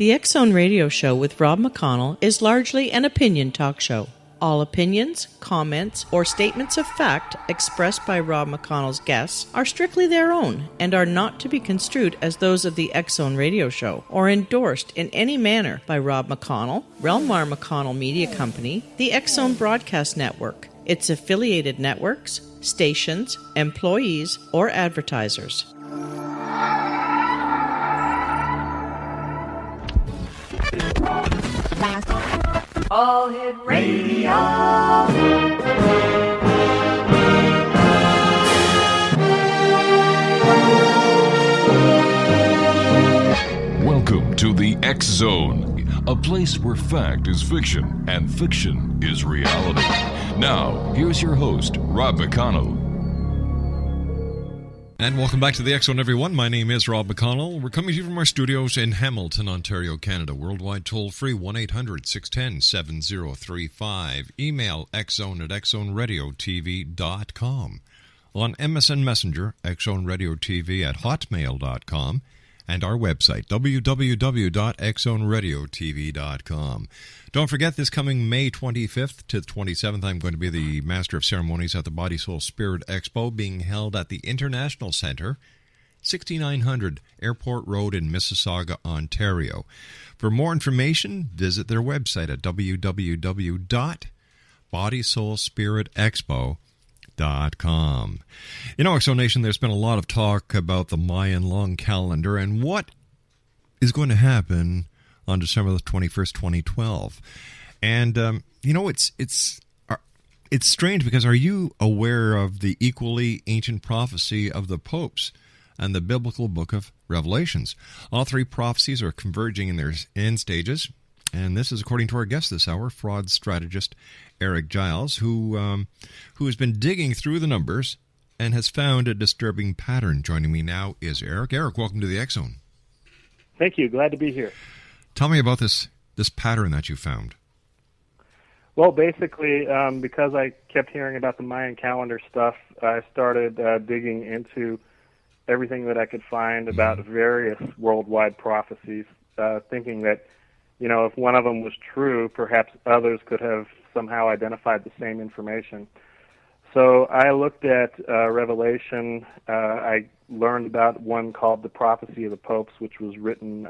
The X-Zone Radio Show with Rob McConnell is largely an opinion talk show. All opinions, comments, or statements of fact expressed by Rob McConnell's guests are strictly their own and are not to be construed as those of the X-Zone Radio Show or endorsed in any manner by Rob McConnell, Relmar McConnell Media Company, the X-Zone Broadcast Network, its affiliated networks, stations, employees, or advertisers. All Hit Radio. Welcome to the X-Zone, a place where fact is fiction and fiction is reality. Now, here's your host, Rob McConnell. And welcome back to the X-Zone, everyone. My name is Rob McConnell. We're coming to you from our studios in Hamilton, Ontario, Canada. Worldwide toll-free, 1-800-610-7035. Email xzone@xzoneradiotv.com. On MSN Messenger, xzoneradiotv@hotmail.com. And our website, www.xzoneradiotv.com. Don't forget, this coming May 25th to 27th, I'm going to be the Master of Ceremonies at the Body, Soul, Spirit Expo, being held at the International Centre, 6900 Airport Road in Mississauga, Ontario. For more information, visit their website at www.bodysoulspiritexpo.com. You know, X-Zone Nation, there's been a lot of talk about the Mayan long calendar and what is going to happen on December the 21st, 2012. And, you know, it's strange because are you aware of the equally ancient prophecy of the popes and the biblical book of Revelations? All three prophecies are converging in their end stages. And this is according to our guest this hour, fraud strategist Erik Giles, who has been digging through the numbers and has found a disturbing pattern. Joining me now is Erik. Erik, welcome to the X-Zone. Thank you. Glad to be here. Tell me about this pattern that you found. Well, basically, because I kept hearing about the Mayan calendar stuff, I started digging into everything that I could find about various worldwide prophecies, thinking that, you know, if one of them was true, perhaps others could have somehow identified the same information. So I looked at Revelation. I learned about one called the Prophecy of the Popes, which was written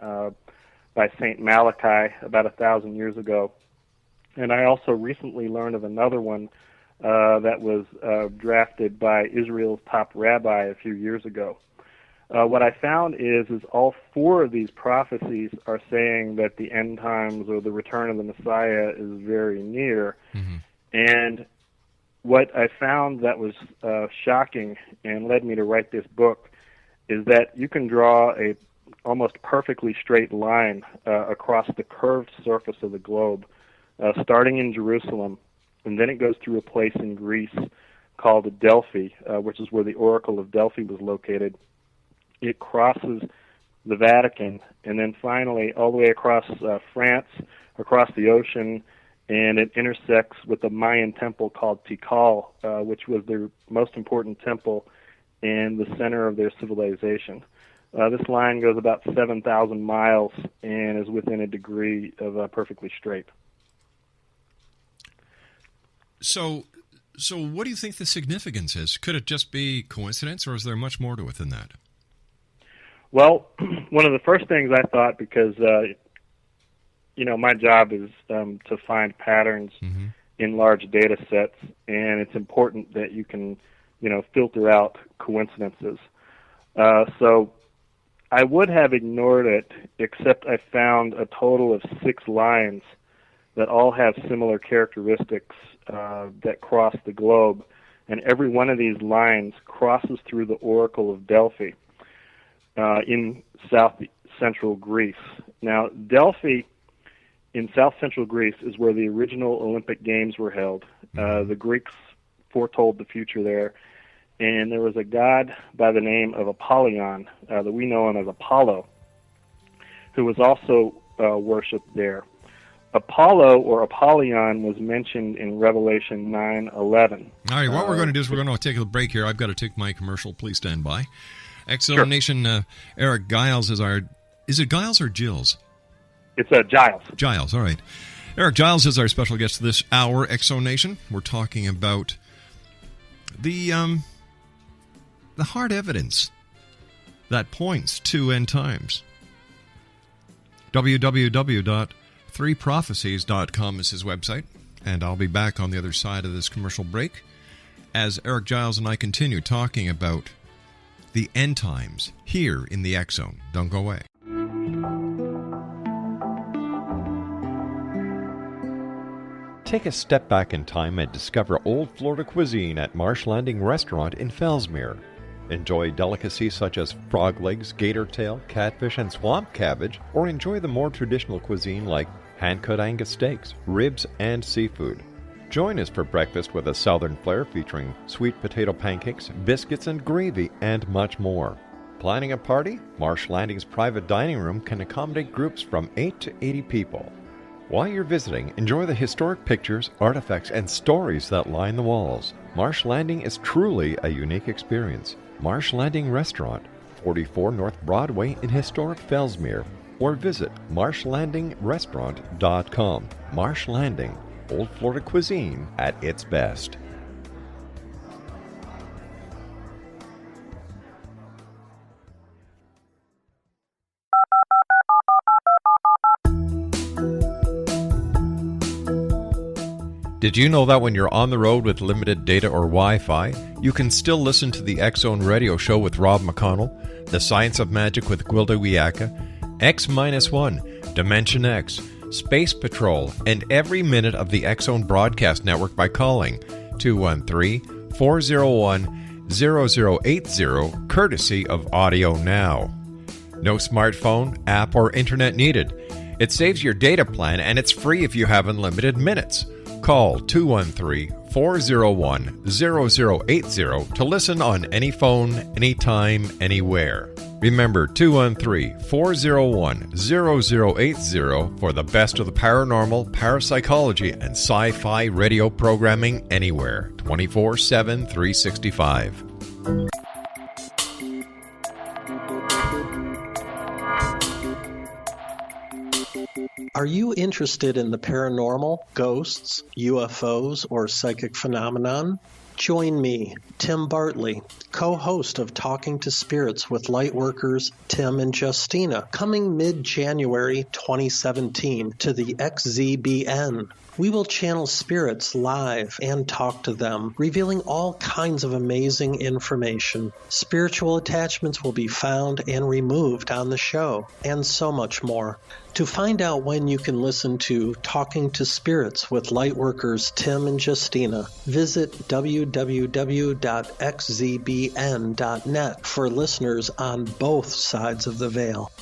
by St. Malachi about 1,000 years ago. And I also recently learned of another one that was drafted by Israel's top rabbi a few years ago. What I found is all four of these prophecies are saying that the end times or the return of the Messiah is very near. Mm-hmm. And what I found that was shocking and led me to write this book is that you can draw a almost perfectly straight line across the curved surface of the globe, starting in Jerusalem, and then it goes through a place in Greece called Delphi, which is where the Oracle of Delphi was located. It crosses the Vatican, and then finally all the way across France, across the ocean, and it intersects with a Mayan temple called Tikal, which was their most important temple and the center of their civilization. This line goes about 7,000 miles and is within a degree of perfectly straight. So what do you think the significance is? Could it just be coincidence, or is there much more to it than that? Well, one of the first things I thought, because you know, my job is to find patterns in large data sets, and it's important that you can, you know, filter out coincidences. So I would have ignored it, except I found a total of 6 lines that all have similar characteristics that cross the globe, and every one of these lines crosses through the Oracle of Delphi in south-central Greece. Now, Delphi in south-central Greece is where the original Olympic Games were held. The Greeks foretold the future there, and there was a god by the name of Apollyon, that we know him as Apollo, who was also worshipped there. Apollo, or Apollyon, was mentioned in Revelation 9:11. All right, what we're going to do is we're going to take a break here. I've got to take my commercial. Please stand by. X-Zone Sure. Nation, Erik Giles is our... Is it Giles or Gilles? It's Giles. Giles, all right. Erik Giles is our special guest this hour, Exonation. We're talking about the hard evidence that points to end times. www.threeprophecies.com is his website, and I'll be back on the other side of this commercial break as Erik Giles and I continue talking about the end times here in the X Zone. Don't go away. Take a step back in time and discover old Florida cuisine at Marsh Landing Restaurant in Fellsmere. Enjoy delicacies such as frog legs, gator tail, catfish, and swamp cabbage, or enjoy the more traditional cuisine like hand-cut Angus steaks, ribs, and seafood. Join us for breakfast with a southern flair featuring sweet potato pancakes, biscuits, and gravy, and much more. Planning a party? Marsh Landing's private dining room can accommodate groups from 8 to 80 people. While you're visiting, enjoy the historic pictures, artifacts, and stories that line the walls. Marsh Landing is truly a unique experience. Marsh Landing Restaurant, 44 North Broadway in historic Fellsmere, or visit marshlandingrestaurant.com. Marsh Landing, old Florida cuisine at its best. Did you know that when you're on the road with limited data or Wi-Fi, you can still listen to the X-Zone radio show with Rob McConnell, The Science of Magic with Gwilda Wiyaka, X-1, Dimension X, Space Patrol, and every minute of the X-Zone broadcast network by calling 213-401-0080, courtesy of Audio Now. No smartphone, app, or internet needed. It saves your data plan, and it's free if you have unlimited minutes. Call 213-401-0080 to listen on any phone, anytime, anywhere. Remember 213-401-0080 for the best of the paranormal, parapsychology, and sci-fi radio programming anywhere, 24/7, 365. Are you interested in the paranormal, ghosts, UFOs, or psychic phenomenon? Join me, Tim Bartley, co-host of Talking to Spirits with Lightworkers Tim and Justina, coming mid-January 2017 to the XZBN. We will channel spirits live and talk to them, revealing all kinds of amazing information. Spiritual attachments will be found and removed on the show, and so much more. To find out when you can listen to Talking to Spirits with Lightworkers Tim and Justina, visit www.xzbn.net for listeners on both sides of the veil.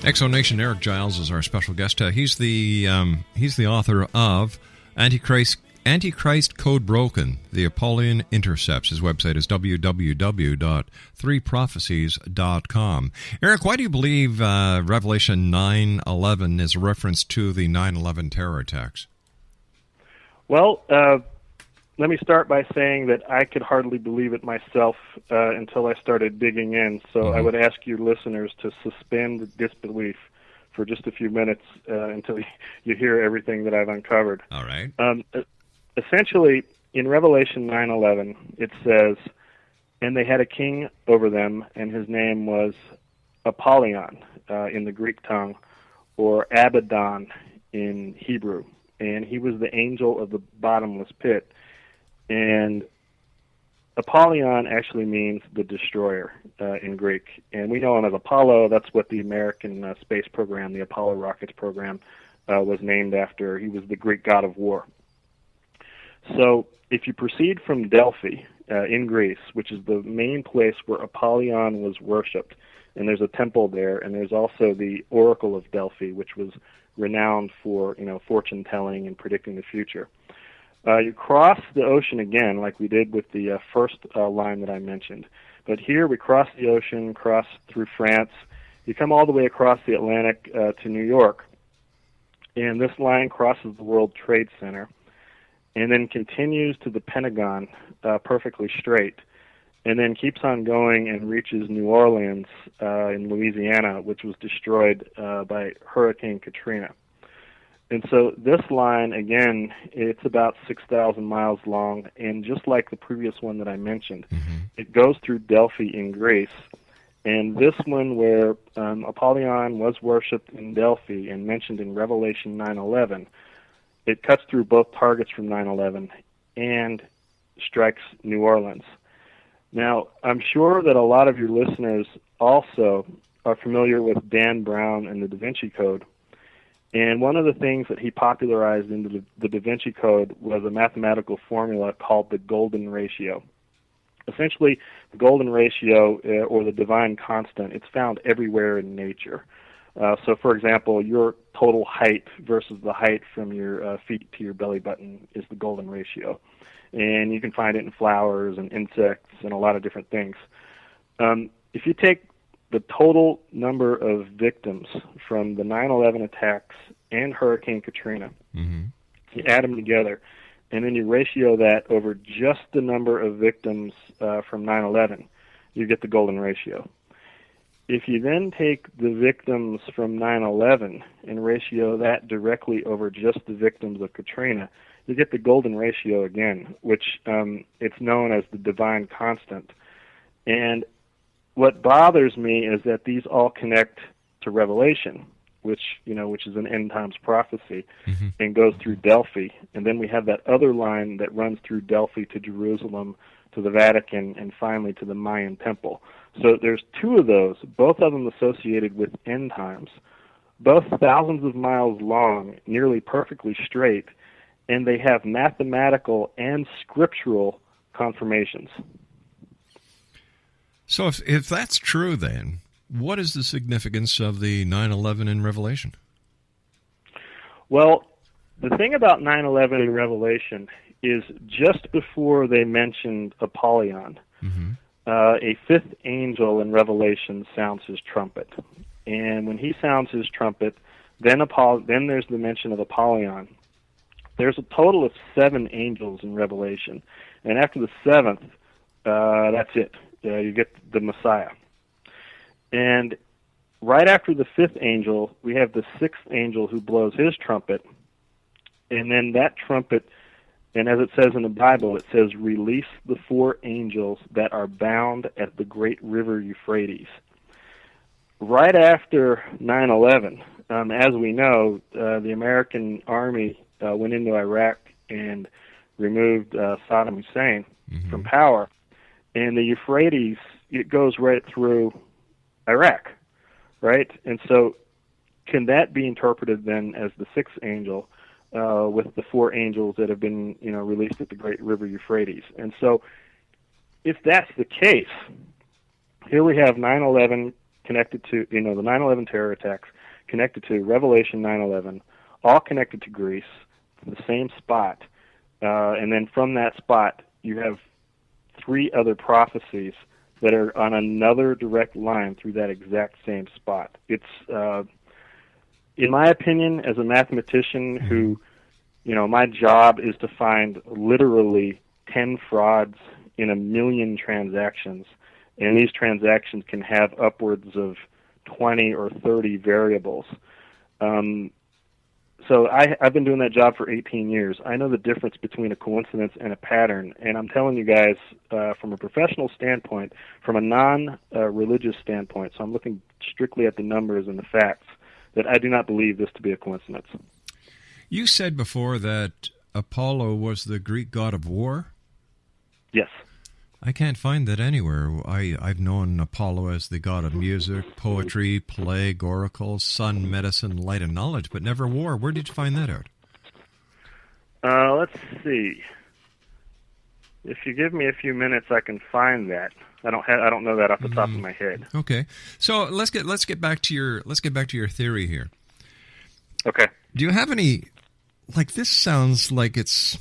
Exonation. Erik Giles is our special guest. He's the author of Antichrist Code Broken, the Apollyon Intercepts. His website is www.threeprophecies.com. Erik, why do you believe Revelation 9:11 is a reference to the 9/11 terror attacks? Well, let me start by saying that I could hardly believe it myself until I started digging in. So I would ask your listeners to suspend disbelief for just a few minutes until you hear everything that I've uncovered. All right. Essentially, in Revelation 9:11, it says, "And they had a king over them, and his name was Apollyon in the Greek tongue, or Abaddon in Hebrew. And he was the angel of the bottomless pit." And Apollyon actually means the destroyer in Greek. And we know him as Apollo. That's what the American space program, the Apollo rockets program, was named after. He was the Greek god of war. So if you proceed from Delphi in Greece, which is the main place where Apollyon was worshipped, and there's a temple there, and there's also the Oracle of Delphi, which was renowned for fortune telling and predicting the future. You cross the ocean again, like we did with the first line that I mentioned. But here we cross the ocean, cross through France. You come all the way across the Atlantic to New York. And this line crosses the World Trade Center. and then continues to the Pentagon perfectly straight, and then keeps on going and reaches New Orleans in Louisiana, which was destroyed by Hurricane Katrina. And so this line, again, it's about 6,000 miles long, and just like the previous one that I mentioned, it goes through Delphi in Greece. And this one where Apollyon was worshipped in Delphi and mentioned in Revelation 9:11, it cuts through both targets from 9/11 and strikes New Orleans. Now, I'm sure that a lot of your listeners also are familiar with Dan Brown and the Da Vinci Code. And one of the things that he popularized into the Da Vinci Code was a mathematical formula called the golden ratio. Essentially, the golden ratio, or the divine constant, it's found everywhere in nature. So, for example, your total height versus the height from your feet to your belly button is the golden ratio. And you can find it in flowers and insects and a lot of different things. If you take the total number of victims from the 9/11 attacks and Hurricane Katrina, you add them together, and then you ratio that over just the number of victims from 9/11, you get the golden ratio. If you then take the victims from 9/11 and ratio that directly over just the victims of Katrina, you get the golden ratio again, which it's known as the divine constant. And what bothers me is that these all connect to Revelation, which is an end times prophecy, and goes through Delphi. And then we have that other line that runs through Delphi to Jerusalem, to the Vatican, and finally to the Mayan temple. So there's two of those, both of them associated with end times, both thousands of miles long, nearly perfectly straight, and they have mathematical and scriptural confirmations. So if that's true, then what is the significance of the 9/11 in Revelation? Well, the thing about 9/11 in Revelation is just before they mentioned Apollyon, a fifth angel in Revelation sounds his trumpet. And when he sounds his trumpet, then there's the mention of Apollyon. There's a total of 7 angels in Revelation. And after the 7th, that's it. You get the Messiah. And right after the 5th angel, we have the 6th angel who blows his trumpet. And then that trumpet, and as it says in the Bible, it says, release the 4 angels that are bound at the great river Euphrates. Right after 9/11, as we know, the American Army went into Iraq and removed Saddam Hussein from power. And the Euphrates, it goes right through Iraq, right? And so can that be interpreted then as the 6th angel with the 4 angels that have been, released at the great river Euphrates? And so if that's the case, here we have 9/11 connected to, the 9/11 terror attacks connected to Revelation 9/11, all connected to Greece, the same spot. And then from that spot, you have 3 other prophecies that are on another direct line through that exact same spot. It's, in my opinion, as a mathematician who, my job is to find literally 10 frauds in 1 million transactions, and these transactions can have upwards of 20 or 30 variables. So I've been doing that job for 18 years. I know the difference between a coincidence and a pattern, and I'm telling you guys from a professional standpoint, from a non-religious standpoint, so I'm looking strictly at the numbers and the facts, that I do not believe this to be a coincidence. You said before that Apollo was the Greek god of war? Yes. I can't find that anywhere. I've known Apollo as the god of music, poetry, plague, oracles, sun, medicine, light, and knowledge, but never war. Where did you find that out? Let's see. If you give me a few minutes, I can find that. I don't know that off the top of my head. Okay, so let's get back to your theory here. Okay. Do you have any? This sounds like it's.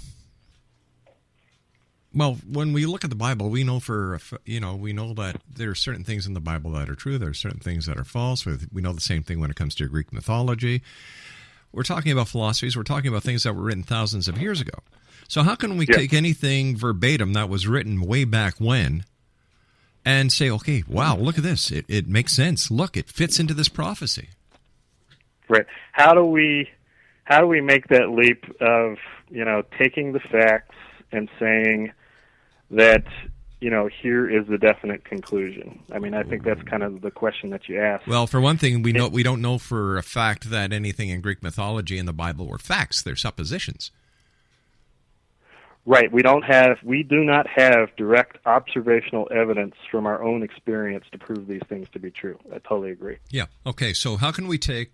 Well, when we look at the Bible, we know we know that there are certain things in the Bible that are true. There are certain things that are false. We know the same thing when it comes to Greek mythology. we're talking about philosophies. We're talking about things that were written thousands of years ago. So how can we take anything verbatim that was written way back when and say, okay, wow, look at this. It makes sense. Look, it fits into this prophecy. Right. How do we make that leap of, taking the facts and saying that, here is the definite conclusion? I mean, I think that's kind of the question that you asked. Well, for one thing, we don't know for a fact that anything in Greek mythology and the Bible were facts. They're suppositions. Right. We do not have direct observational evidence from our own experience to prove these things to be true. I totally agree. Yeah. Okay. So how can we take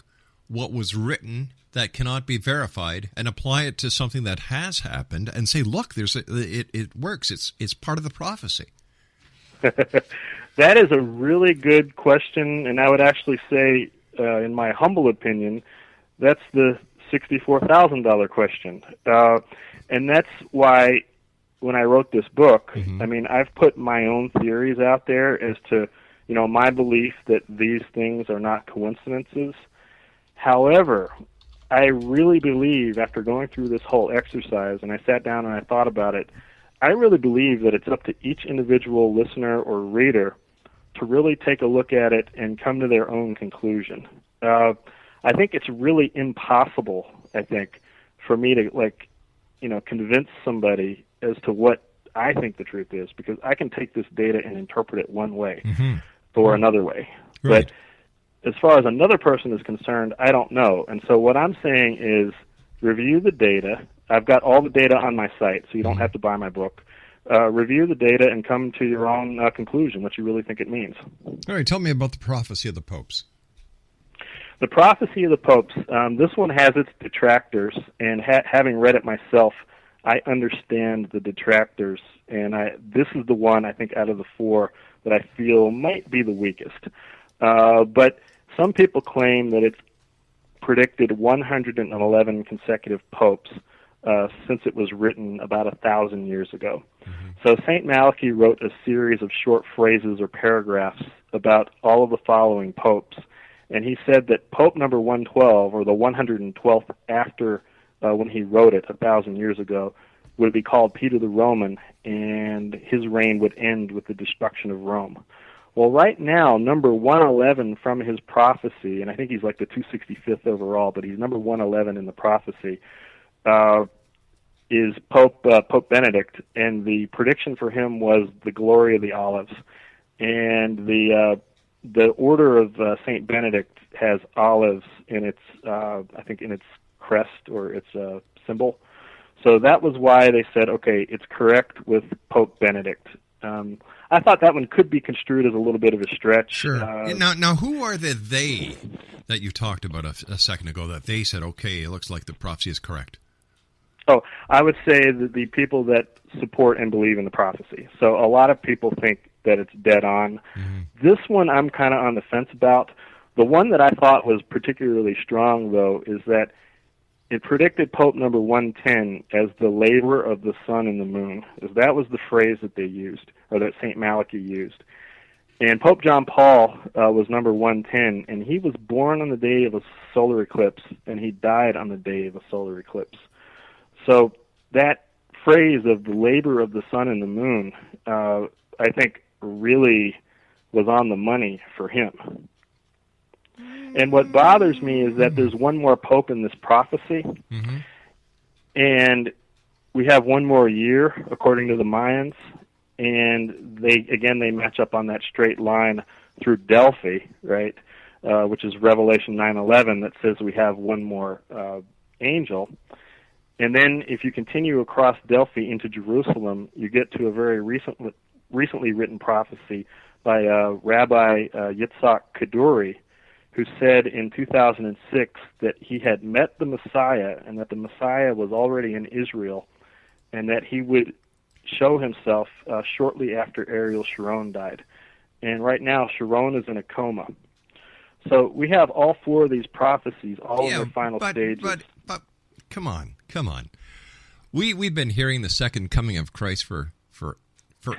what was written that cannot be verified and apply it to something that has happened and say, look, it works. It's part of the prophecy. That is a really good question, and I would actually say, in my humble opinion, that's the $64,000 question. And that's why when I wrote this book, I mean, I've put my own theories out there as to, my belief that these things are not coincidences. However, I really believe, after going through this whole exercise, and I sat down and I thought about it, I really believe that it's up to each individual listener or reader to really take a look at it and come to their own conclusion. I think it's really impossible, for me to, convince somebody as to what I think the truth is, because I can take this data and interpret it one way or another way. Right. But as far as another person is concerned, I don't know. And so what I'm saying is review the data. I've got all the data on my site, so you don't have to buy my book. Review the data and come to your own conclusion, what you really think it means. All right, tell me about the prophecy of the popes. The prophecy of the popes, this one has its detractors, and having read it myself, I understand the detractors, and this is the one, I think, out of the four that I feel might be the weakest. But some people claim that it's predicted 111 consecutive popes since it was written about 1,000 years ago. So St. Malachi wrote a series of short phrases or paragraphs about all of the following popes, and he said that Pope number 112, or the 112th after when he wrote it 1,000 years ago, would be called Peter the Roman, and his reign would end with the destruction of Rome. Well, right now, number 111 from his prophecy, and I think he's like the 265th overall, but he's number 111 in the prophecy, is Pope Benedict, and the prediction for him was the glory of the olives. And the order of Saint Benedict has olives in its, I think, in its crest or its symbol. So that was why they said, okay, it's correct with Pope Benedict. I thought that one could be construed as a little bit of a stretch. Sure. Now, who are the they that you talked about a second ago that they said, okay, it looks like the prophecy is correct? Oh, I would say that the people that support and believe in the prophecy. So a lot of people think that it's dead on. This one I'm kind of on the fence about. The one that I thought was particularly strong, though, is that it predicted Pope number 110 as the labor of the sun and the moon. That was the phrase that they used, or that St. Malachi used. And Pope John Paul was number 110, and he was born on the day of a solar eclipse, and he died on the day of a solar eclipse. So that phrase of the labor of the sun and the moon, I think, really was on the money for him. And what bothers me is that there's one more pope in this prophecy, and we have one more year, according to the Mayans, and they match up on that straight line through Delphi, right, which is Revelation 9:11, that says we have one more angel. And then if you continue across Delphi into Jerusalem, you get to a very recently written prophecy by Rabbi Yitzhak Kaduri, who said in 2006 that he had met the Messiah and that the Messiah was already in Israel and that he would show himself shortly after Ariel Sharon died. And right now, Sharon is in a coma. So we have all four of these prophecies, all in their final stages. But come on. We've been hearing the second coming of Christ for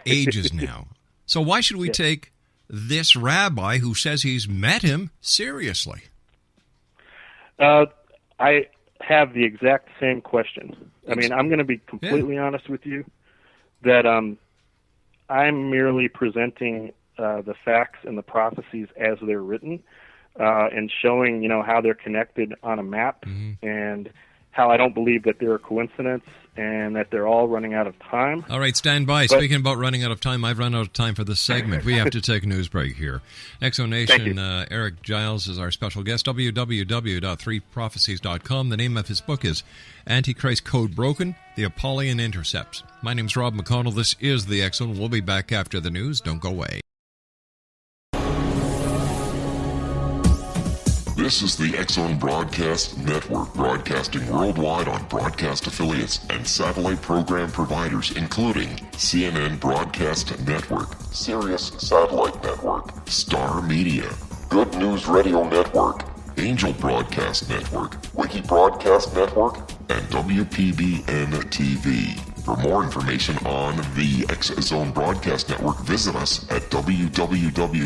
ages now. So why should we take this rabbi who says he's met him seriously? I I have the exact same question. I mean, I'm going to be completely honest with you that I'm merely presenting the facts and the prophecies as they're written, and showing, how they're connected on a map, and how I don't believe that they're a coincidence and that they're all running out of time. All right, stand by. Speaking about running out of time, I've run out of time for this segment. We have to take a news break here. Exonation, Erik Giles is our special guest, www.3prophecies.com. The name of his book is Antichrist Code Broken, The Apollyon Intercepts. My name's Rob McConnell. This is The X Zone. We'll be back after the news. Don't go away. This is the X Zone Broadcast Network, broadcasting worldwide on broadcast affiliates and satellite program providers, including CNN Broadcast Network, Sirius Satellite Network, Star Media, Good News Radio Network, Angel Broadcast Network, Wiki Broadcast Network, and WPBN TV. For more information on the X Zone Broadcast Network, visit us at www.xzbn.net.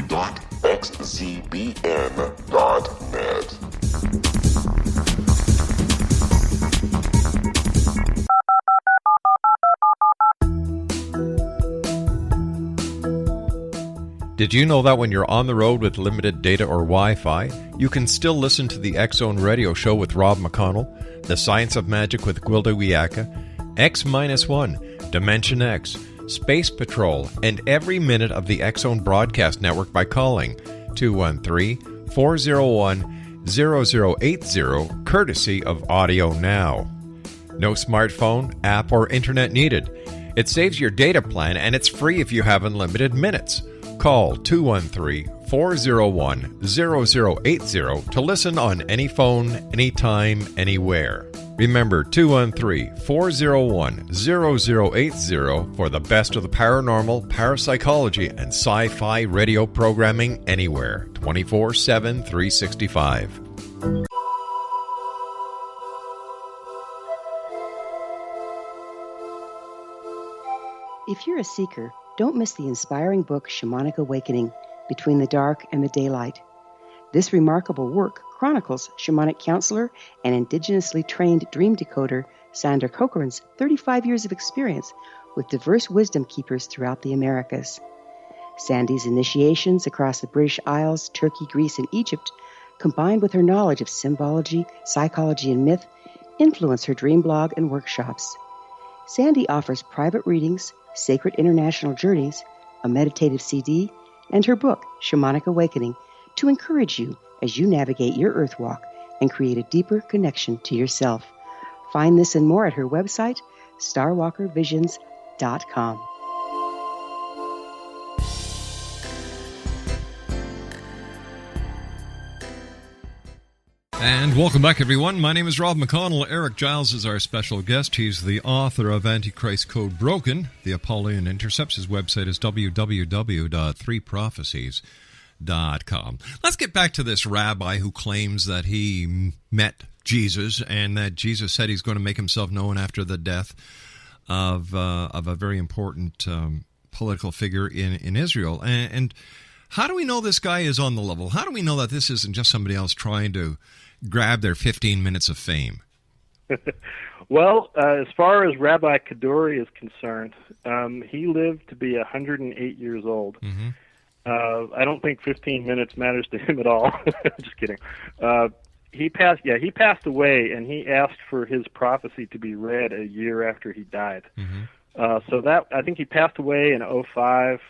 Did you know that when you're on the road with limited data or Wi-Fi, you can still listen to the X Zone Radio Show with Rob McConnell, The Science of Magic with Gwilda Wiyaka, X-1, Dimension X, Space Patrol, and every minute of the X Zone Broadcast Network by calling 213-401-0080, courtesy of Audio Now. No smartphone, app, or internet needed. It saves your data plan, and it's free if you have unlimited minutes. Call 213-401-0080 to listen on any phone, anytime, anywhere. Remember, 213-401-0080 for the best of the paranormal, parapsychology, and sci-fi radio programming anywhere, 24/7, 365. If you're a seeker, don't miss the inspiring book Shamanic Awakening, Between the Dark and the Daylight. This remarkable work chronicles shamanic counselor and indigenously trained dream decoder Sandra Cochran's 35 years of experience with diverse wisdom keepers throughout the Americas. Sandy's initiations across the British Isles, Turkey, Greece, and Egypt, combined with her knowledge of symbology, psychology, and myth, influence her dream blog and workshops. Sandy offers private readings, sacred international journeys, a meditative CD, and her book, Shamanic Awakening, to encourage you as you navigate your earth walk and create a deeper connection to yourself. Find this and more at her website, starwalkervisions.com. And welcome back, everyone. My name is Rob McConnell. Erik Giles is our special guest. He's the author of Antichrist Code Broken, The Apollyon Intercepts. His website is www.3prophecies.com. Let's get back to this rabbi who claims that he met Jesus and that Jesus said he's going to make himself known after the death of a very important political figure in Israel. And how do we know this guy is on the level? How do we know that this isn't just somebody else trying to grab their 15 minutes of fame? Well, as far as Rabbi Kaduri is concerned, he lived to be 108 years old. Mm-hmm. I don't think 15 minutes matters to him at all. Just kidding. He passed away, and he asked for his prophecy to be read a year after he died. Mm-hmm. So that, I think he passed away in 2005.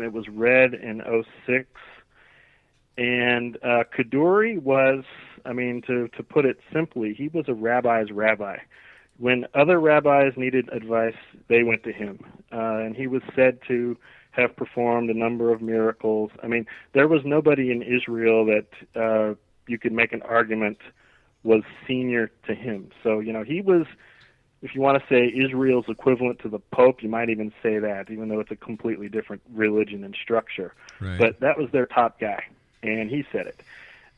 It was read in 2006. And Kaduri was, to put it simply, he was a rabbi's rabbi. When other rabbis needed advice, they went to him. And he was said to have performed a number of miracles. There was nobody in Israel that you could make an argument was senior to him. So, he was, if you want to say Israel's equivalent to the Pope, you might even say that, even though it's a completely different religion and structure. Right. But that was their top guy, and he said it.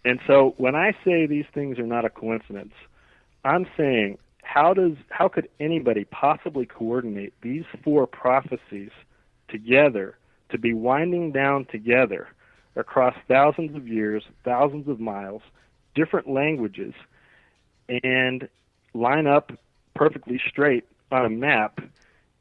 And so when I say these things are not a coincidence, I'm saying how could anybody possibly coordinate these four prophecies together to be winding down together across thousands of years, thousands of miles, different languages, and line up perfectly straight on a map,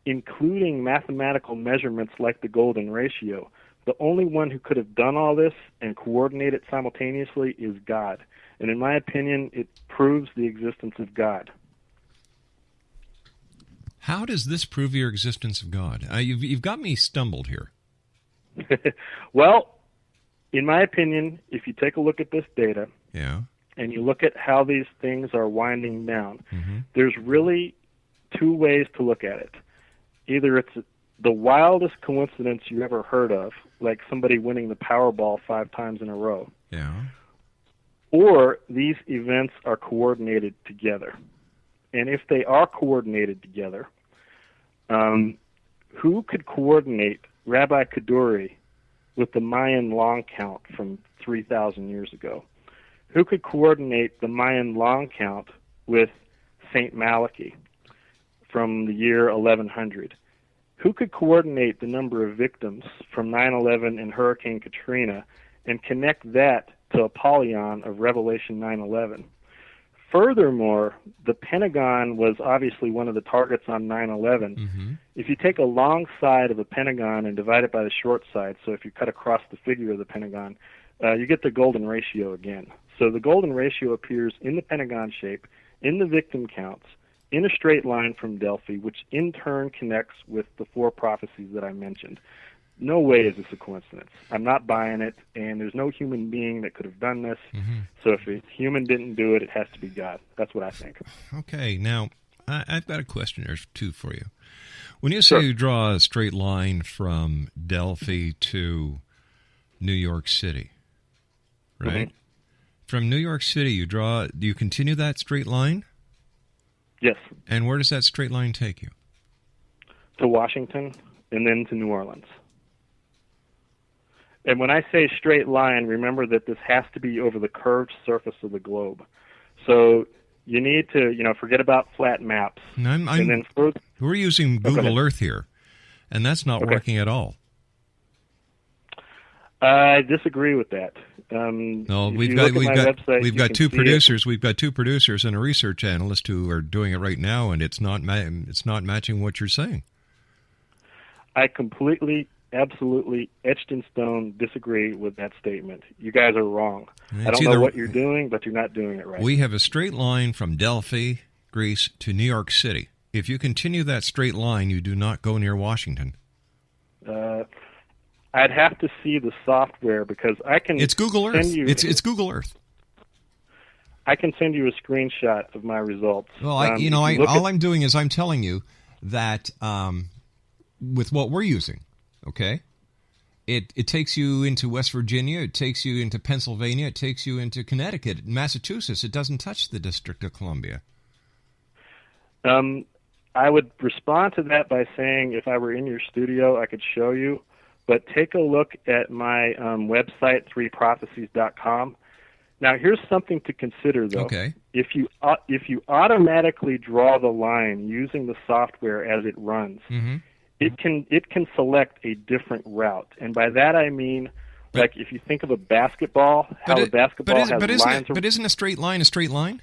including mathematical measurements like the golden ratio. The only one who could have done all this and coordinate it simultaneously is God. And in my opinion, it proves the existence of God. How does this prove your existence of God? You've got me stumbled here. Well, in my opinion, if you take a look at this data, Yeah. and you look at how these things are winding down, there's really two ways to look at it. Either it's the wildest coincidence you ever heard of, like somebody winning the Powerball 5 times in a row, Yeah. or these events are coordinated together. And if they are coordinated together, who could coordinate Rabbi Kaduri with the Mayan long count from 3,000 years ago? Who could coordinate the Mayan long count with St. Malachi from the year 1100? Who could coordinate the number of victims from 9/11 and Hurricane Katrina and connect that to Apollyon of Revelation 9/11? Furthermore, the Pentagon was obviously one of the targets on 9/11. If you take a long side of a pentagon and divide it by the short side, so if you cut across the figure of the pentagon, you get the golden ratio again. So the golden ratio appears in the pentagon shape, in the victim counts, in a straight line from Delphi, which in turn connects with the 4 prophecies that I mentioned. No way is this a coincidence. I'm not buying it, and there's no human being that could have done this. So if a human didn't do it, it has to be God. That's what I think. Okay, now, I've got a question or two for you. When you say you draw a straight line from Delphi to New York City, right? From New York City, do you continue that straight line? Yes. And where does that straight line take you? To Washington and then to New Orleans. And when I say straight line, remember that this has to be over the curved surface of the globe. So you need to, forget about flat maps. We're using Google Earth here, and that's not working at all. I disagree with that. No, we've got two producers. We've got 2 producers and a research analyst who are doing it right now, and it's not matching what you're saying. I completely, absolutely, etched in stone, disagree with that statement. You guys are wrong. I don't know what you're doing, but you're not doing it right. We have a straight line from Delphi, Greece, to New York City. If you continue that straight line, you do not go near Washington. I'd have to see the software because I can. It's Google Earth. It's Google Earth. I can send you a screenshot of my results. Well, I'm doing is I'm telling you that with what we're using, okay, it takes you into West Virginia, it takes you into Pennsylvania, it takes you into Connecticut, Massachusetts. It doesn't touch the District of Columbia. I would respond to that by saying if I were in your studio, I could show you. But take a look at my website, 3prophecies.com. Now, here's something to consider, though. Okay. If you automatically draw the line using the software as it runs, it can select a different route, and by that I mean, like if you think of a basketball, has lines. But isn't a straight line a straight line?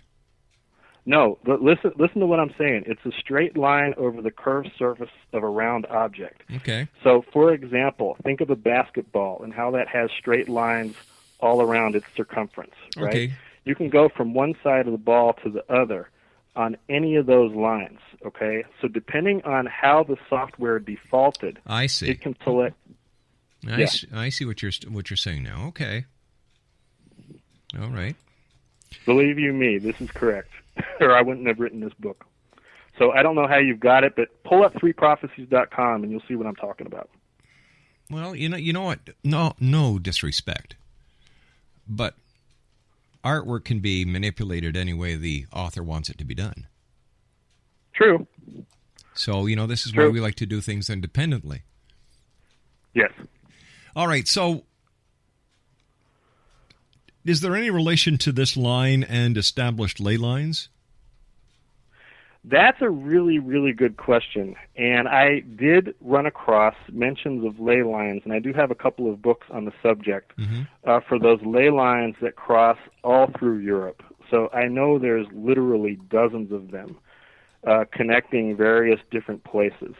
No, but listen to what I'm saying. It's a straight line over the curved surface of a round object. Okay. So, for example, think of a basketball and how that has straight lines all around its circumference, right? Okay. You can go from one side of the ball to the other on any of those lines, okay? So depending on how the software defaulted, I see. It can select. I see what you're saying now. Okay. All right. Believe you me, this is correct. Or I wouldn't have written this book. So I don't know how you've got it, but pull up 3prophecies.com and you'll see what I'm talking about. Well, you know what? No disrespect. But artwork can be manipulated any way the author wants it to be done. True. So, this is why we like to do things independently. Yes. All right, so is there any relation to this line and established ley lines? That's a really, really good question. And I did run across mentions of ley lines, and I do have a couple of books on the subject for those ley lines that cross all through Europe. So I know there's literally dozens of them connecting various different places.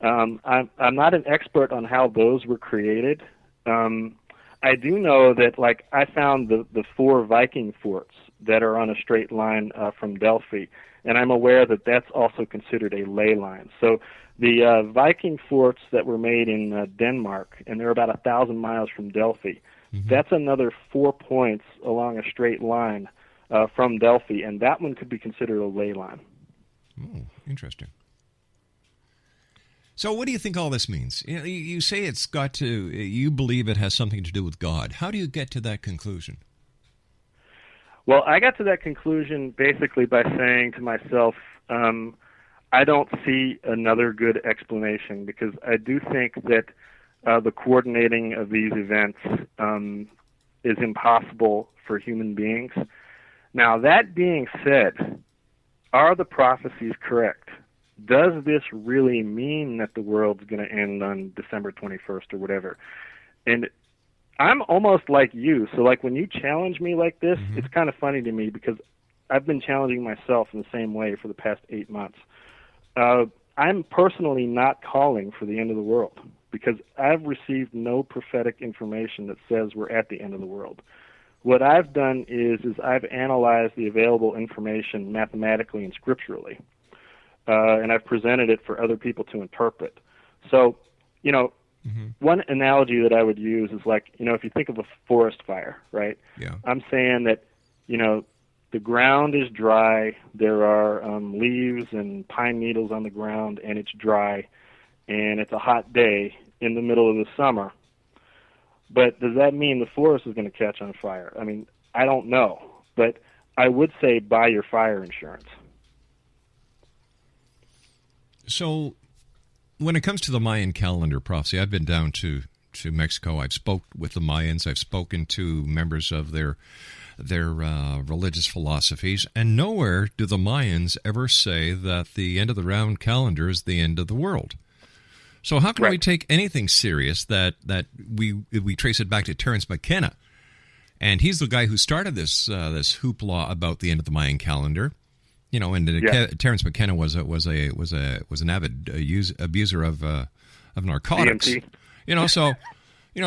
I'm not an expert on how those were created. I do know that, like, I found the 4 Viking forts that are on a straight line from Delphi, and I'm aware that that's also considered a ley line. So the Viking forts that were made in Denmark, and they're about 1,000 miles from Delphi, that's another 4 points along a straight line from Delphi, and that one could be considered a ley line. Oh, interesting. So what do you think all this means? You say it's got to, you believe it has something to do with God. How do you get to that conclusion? Well, I got to that conclusion basically by saying to myself, I don't see another good explanation, because I do think that the coordinating of these events is impossible for human beings. Now, that being said, are the prophecies correct? Does this really mean that the world's going to end on December 21st or whatever? And I'm almost like you. So, like, when you challenge me like this, it's kind of funny to me, because I've been challenging myself in the same way for the past 8 months. I'm personally not calling for the end of the world, because I've received no prophetic information that says we're at the end of the world. What I've done is I've analyzed the available information mathematically and scripturally, and I've presented it for other people to interpret. So, one analogy that I would use is, like, if you think of a forest fire, right? Yeah. I'm saying that, the ground is dry, there are leaves and pine needles on the ground, and it's dry, and it's a hot day in the middle of the summer. But does that mean the forest is going to catch on fire? I mean, I don't know, but I would say buy your fire insurance. So when it comes to the Mayan calendar prophecy, I've been down to Mexico. I've spoke with the Mayans. I've spoken to members of their religious philosophies, and nowhere do the Mayans ever say that the end of the round calendar is the end of the world. So how can we take anything serious that we trace it back to Terence McKenna? And he's the guy who started this hoopla about the end of the Mayan calendar. Terence McKenna was an avid abuser of narcotics. DMT.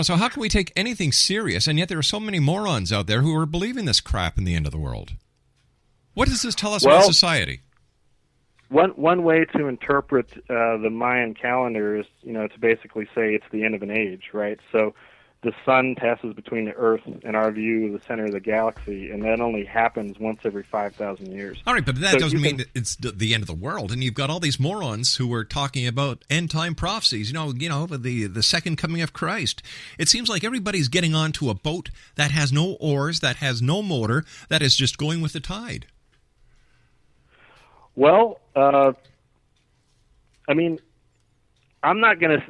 So how can we take anything serious? And yet there are so many morons out there who are believing this crap in the end of the world. What does this tell us about society? One way to interpret the Mayan calendar is, to basically say it's the end of an age, right? So the sun passes between the Earth and our view of the center of the galaxy, and that only happens once every 5,000 years. All right, but that doesn't mean that it's the end of the world. And you've got all these morons who are talking about end-time prophecies, the second coming of Christ. It seems like everybody's getting onto a boat that has no oars, that has no motor, that is just going with the tide. Well, I'm not gonna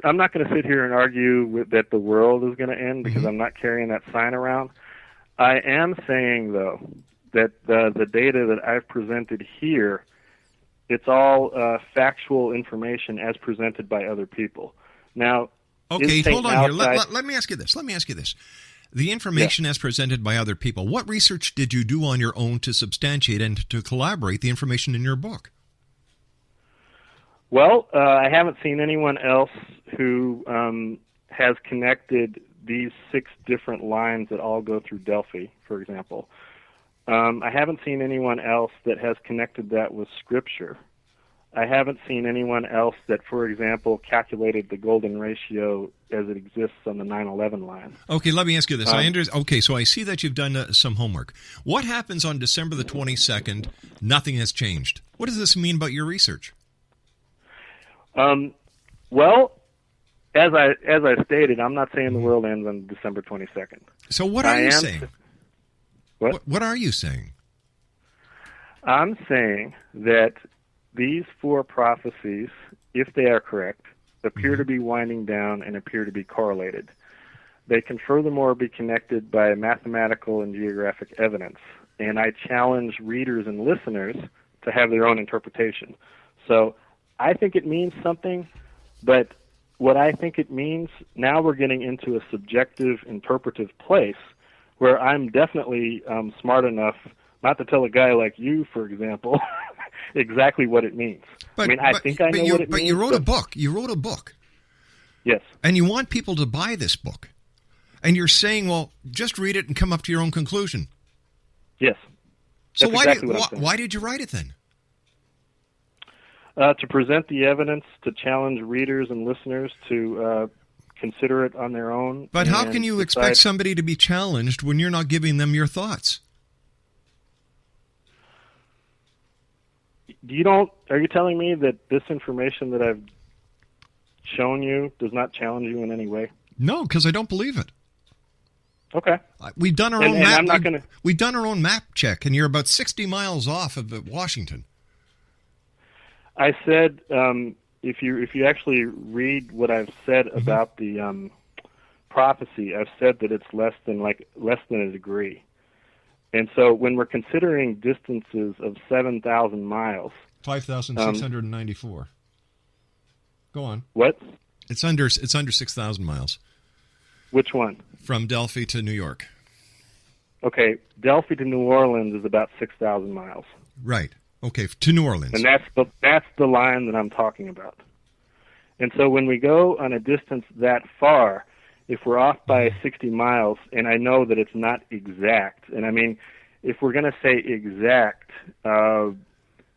sit here and argue that the world is gonna end, because I'm not carrying that sign around. I am saying, though, that the data that I've presented here, it's all factual information as presented by other people. Now, okay, hold on here. Let me ask you this. The information as presented by other people, what research did you do on your own to substantiate and to collaborate the information in your book? Well, I haven't seen anyone else who has connected these 6 different lines that all go through Delphi, for example. I haven't seen anyone else that has connected that with Scripture. I haven't seen anyone else that, for example, calculated the golden ratio as it exists on the 9/11 line. Okay, let me ask you this. Okay, so I see that you've done some homework. What happens on December the 22nd? Nothing has changed. What does this mean about your research? Well, as I stated, I'm not saying the world ends on December 22nd. So what are you saying? What are you saying? I'm saying that these 4 prophecies, if they are correct, appear to be winding down and appear to be correlated. They can furthermore be connected by mathematical and geographic evidence, and I challenge readers and listeners to have their own interpretation. So I think it means something, but what I think it means, now we're getting into a subjective, interpretive place where I'm definitely smart enough not to tell a guy like you, for example, exactly what it means. I know what it means. But you wrote a book. You wrote a book. Yes. And you want people to buy this book. And you're saying, well, just read it and come up to your own conclusion. Yes. So That's why did you write it then? To present the evidence, to challenge readers and listeners to consider it on their own. But how can you expect somebody to be challenged when you're not giving them your thoughts? Are you telling me that this information that I've shown you does not challenge you in any way? No, because I don't believe it. Okay. We've done our own map. We've done our own map check, and you're about 60 miles off of Washington. I said, if you actually read what I've said about the prophecy, I've said that it's less than a degree. And so when we're considering distances of 7,000 miles, 5,694. Go on. What? It's under 6,000 miles. Which one? From Delphi to New York. Okay, Delphi to New Orleans is about 6,000 miles. Right. Okay, to New Orleans. And that's the line that I'm talking about. And so when we go on a distance that far, if we're off by 60 miles, and I know that it's not exact, and I mean, if we're going to say exact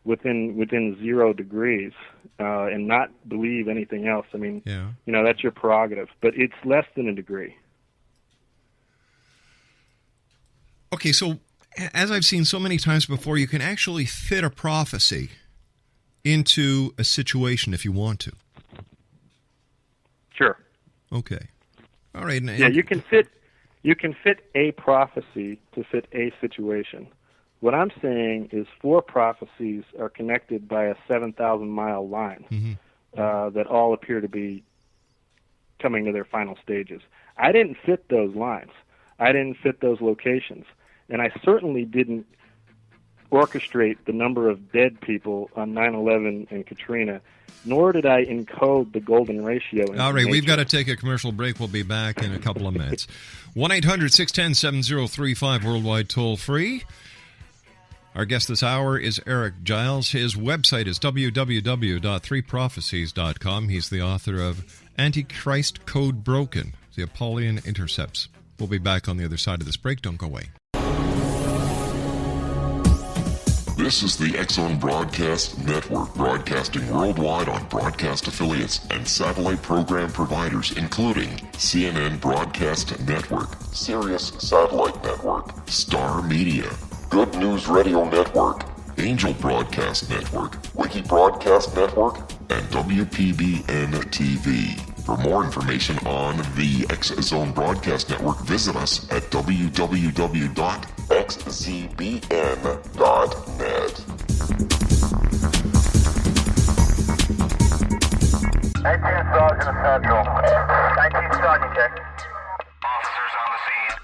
within 0 degrees and not believe anything else, I mean, that's your prerogative. But it's less than a degree. Okay, so as I've seen so many times before, you can actually fit a prophecy into a situation if you want to. Sure. Okay. All right. Yeah, you can fit a prophecy to fit a situation. What I'm saying is 4 prophecies are connected by a 7,000-mile line that all appear to be coming to their final stages. I didn't fit those lines. I didn't fit those locations. And I certainly didn't orchestrate the number of dead people on 9/11 and Katrina, nor did I encode the golden ratio. All right, we've got to take a commercial break. We'll be back in a couple of minutes. 1-800-610-7035, worldwide toll-free. Our guest this hour is Erik Giles. His website is www.3prophecies.com. He's the author of Antichrist Code Broken, the Apollyon Intercepts. We'll be back on the other side of this break. Don't go away. This is the X-Zone Broadcast Network, broadcasting worldwide on broadcast affiliates and satellite program providers, including CNN Broadcast Network, Sirius Satellite Network, Star Media, Good News Radio Network, Angel Broadcast Network, Wiki Broadcast Network, and WPBN TV. For more information on the X-Zone Broadcast Network, visit us at www.xzbn.net. 19 Sergeant Central. 19 Sergeant, check. Officers on the scene.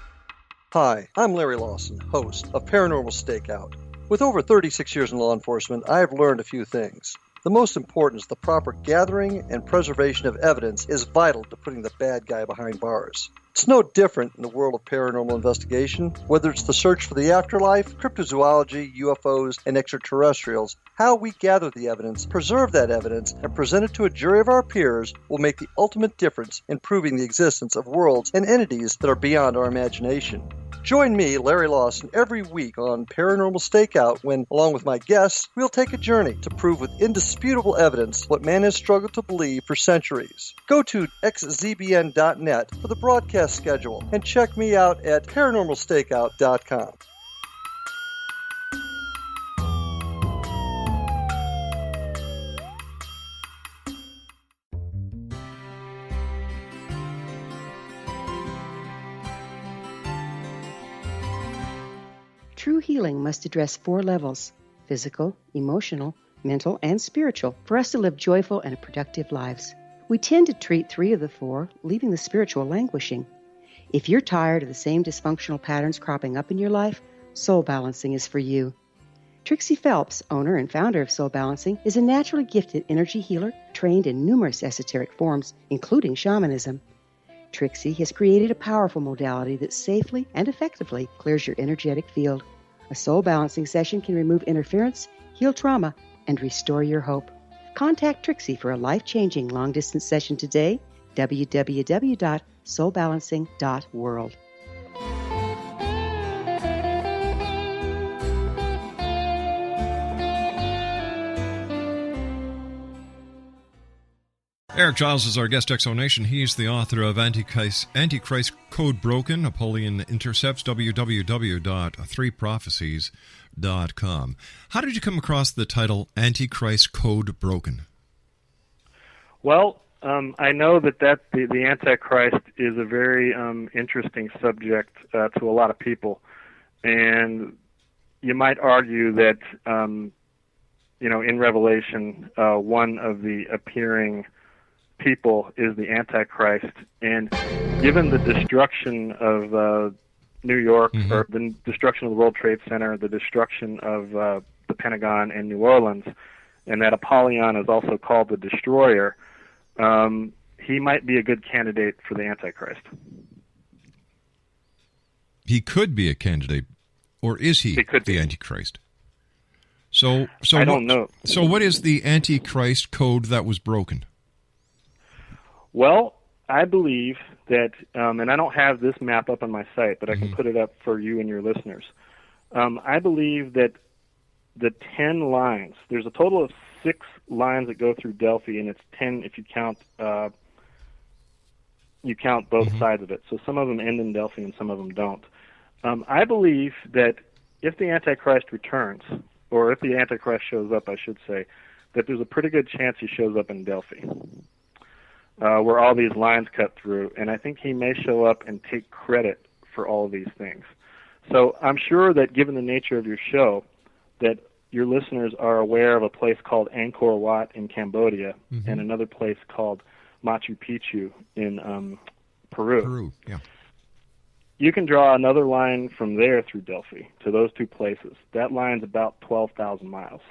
Hi, I'm Larry Lawson, host of Paranormal Stakeout. With over 36 years in law enforcement, I have learned a few things. The most important is the proper gathering and preservation of evidence is vital to putting the bad guy behind bars. It's no different in the world of paranormal investigation. Whether it's the search for the afterlife, cryptozoology, UFOs, and extraterrestrials, how we gather the evidence, preserve that evidence, and present it to a jury of our peers will make the ultimate difference in proving the existence of worlds and entities that are beyond our imagination. Join me, Larry Lawson, every week on Paranormal Stakeout when, along with my guests, we'll take a journey to prove with indisputable evidence what man has struggled to believe for centuries. Go to xzbn.net for the broadcast schedule and check me out at paranormalstakeout.com. True healing must address 4 levels: physical, emotional, mental, and spiritual, for us to live joyful and productive lives. We tend to treat 3 of the 4, leaving the spiritual languishing. If you're tired of the same dysfunctional patterns cropping up in your life, Soul Balancing is for you. Trixie Phelps, owner and founder of Soul Balancing, is a naturally gifted energy healer trained in numerous esoteric forms, including shamanism. Trixie has created a powerful modality that safely and effectively clears your energetic field. A soul balancing session can remove interference, heal trauma, and restore your hope. Contact Trixie for a life-changing long-distance session today, www.soulbalancing.world. Erik Giles is our guest, Exonation. He's the author of Antichrist Code Broken, Apollyon Intercepts, www.3prophecies.com. How did you come across the title Antichrist Code Broken? Well, I know that the Antichrist is a very interesting subject to a lot of people, and you might argue that in Revelation, one of the appearing people is the Antichrist, and given the destruction of New York, or the destruction of the World Trade Center, the destruction of the Pentagon in New Orleans, and that Apollyon is also called the Destroyer, he might be a good candidate for the Antichrist. He could be a candidate, or is he the Antichrist? So I don't know. So what is the Antichrist code that was broken? Well, I believe that, and I don't have this map up on my site, but I can put it up for you and your listeners. I believe that the 10 lines, there's a total of 6 lines that go through Delphi, and it's 10 if you count both sides of it. So some of them end in Delphi and some of them don't. I believe that if the Antichrist returns, or if the Antichrist shows up, I should say, that there's a pretty good chance he shows up in Delphi, where all these lines cut through, and I think he may show up and take credit for all of these things. So I'm sure that given the nature of your show, that your listeners are aware of a place called Angkor Wat in Cambodia and another place called Machu Picchu in Peru. Yeah. You can draw another line from there through Delphi to those two places. That line's about 12,000 miles.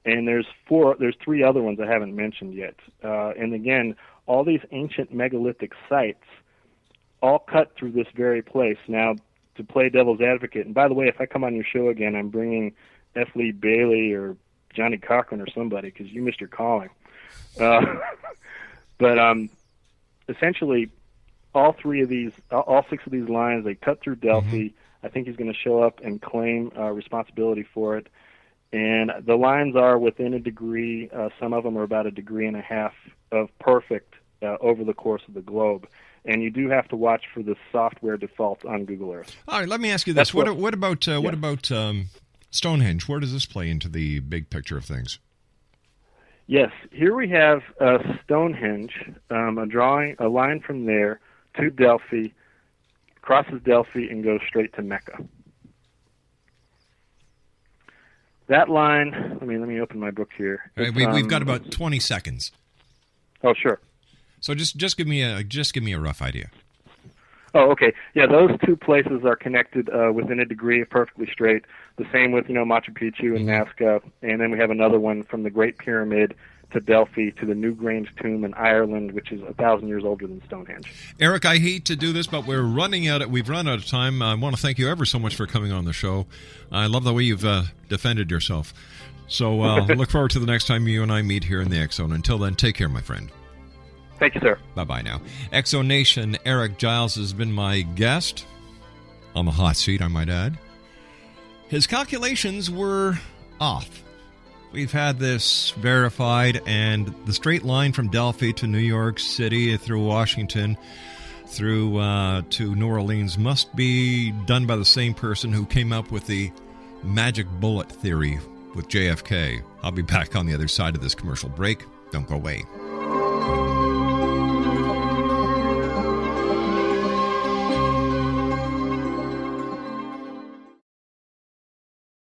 And there's 3 other ones I haven't mentioned yet. And again, all these ancient megalithic sites all cut through this very place. Now, to play devil's advocate, and by the way, if I come on your show again, I'm bringing F. Lee Bailey or Johnny Cochran or somebody, because you missed your calling. But essentially, all 6 of these lines, they cut through Delphi. I think he's going to show up and claim responsibility for it. And the lines are within a degree. Some of them are about 1.5 degrees of perfect over the course of the globe. And you do have to watch for the software defaults on Google Earth. All right, let me ask you this: What about Stonehenge? Where does this play into the big picture of things? Yes, here we have Stonehenge, a line from there to Delphi, crosses Delphi, and goes straight to Mecca. That line. Let me open my book here. Right, we've got about 20 seconds. Oh, sure. So just give me a rough idea. Oh, okay. Yeah, those 2 places are connected within 1 degree of perfectly straight. The same with Machu Picchu and Nazca, and then we have another one from the Great Pyramid to Delphi to the Newgrange Tomb in Ireland, which is 1,000 years older than Stonehenge. Erik, I hate to do this, but we've run out of time. I want to thank you ever so much for coming on the show. I love the way you've defended yourself. So look forward to the next time you and I meet here in the X Zone. Until then, take care, my friend. Thank you, sir. Bye-bye now. Exonation, Erik Giles has been my guest on the hot seat, I might add. His calculations were off. We've had this verified, and the straight line from Delphi to New York City through Washington through to New Orleans must be done by the same person who came up with the magic bullet theory with JFK. I'll be back on the other side of this commercial break. Don't go away.